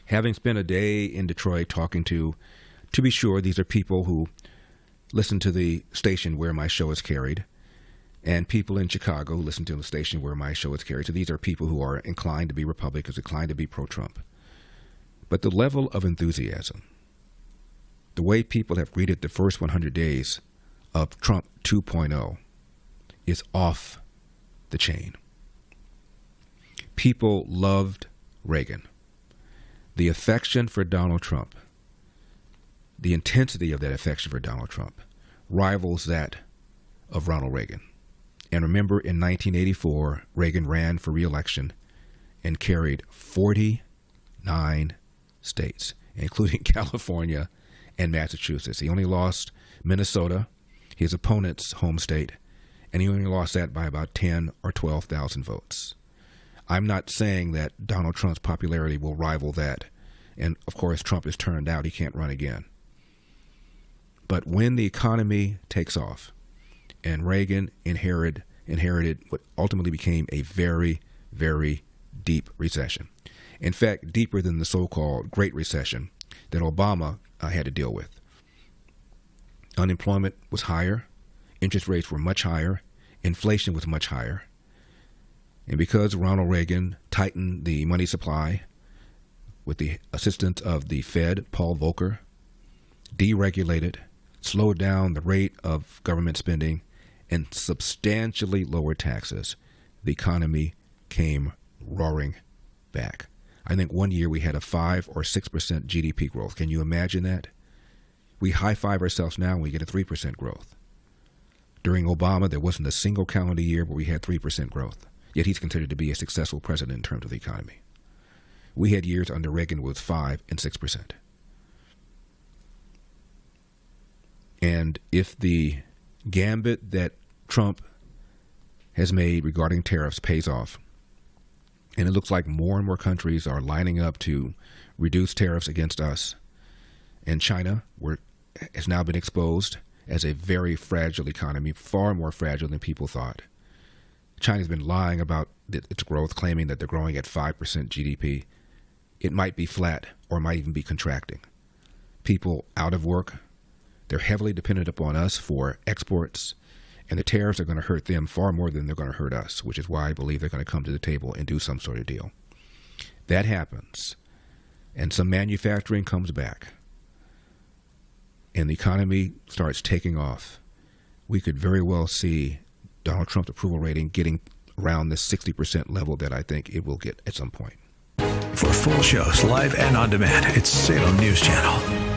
Having spent a day in Detroit talking to be sure, these are people who listen to the station where my show is carried, and people in Chicago who listen to the station where my show is carried. So these are people who are inclined to be Republicans, inclined to be pro-Trump. But the level of enthusiasm, the way people have greeted the first 100 days of Trump 2.0 is off the chain. People loved Reagan. The affection for Donald Trump, the intensity of that affection for Donald Trump rivals that of Ronald Reagan. And remember, in 1984, Reagan ran for re-election and carried 49 states, including California and Massachusetts. He only lost Minnesota, his opponent's home state, and he only lost that by about 10 or 12,000 votes. I'm not saying that Donald Trump's popularity will rival that. And, of course, Trump is turned out. He can't run again. But when the economy takes off, and Reagan inherited what ultimately became a very, very deep recession. In fact, deeper than the so-called Great Recession that Obama had to deal with. Unemployment was higher. Interest rates were much higher. Inflation was much higher. And because Ronald Reagan tightened the money supply with the assistance of the Fed, Paul Volcker, deregulated, slowed down the rate of government spending, and substantially lowered taxes, the economy came roaring back. I think one year we had a 5 or 6% GDP growth. Can you imagine that? We high-five ourselves now and we get a 3% growth. During Obama, there wasn't a single calendar year where we had 3% growth. Yet he's considered to be a successful president in terms of the economy. We had years under Reagan with 5 and 6%. And if the gambit that Trump has made regarding tariffs pays off, and it looks like more and more countries are lining up to reduce tariffs against us, and China has now been exposed as a very fragile economy, far more fragile than people thought. China's been lying about its growth, claiming that they're growing at 5% GDP. It might be flat or might even be contracting. People out of work, they're heavily dependent upon us for exports, and the tariffs are going to hurt them far more than they're going to hurt us, which is why I believe they're going to come to the table and do some sort of deal. That happens, and some manufacturing comes back, and the economy starts taking off. We could very well see Donald Trump's approval rating getting around the 60% level that I think it will get at some point. For full shows, live and on demand, it's Salem News Channel.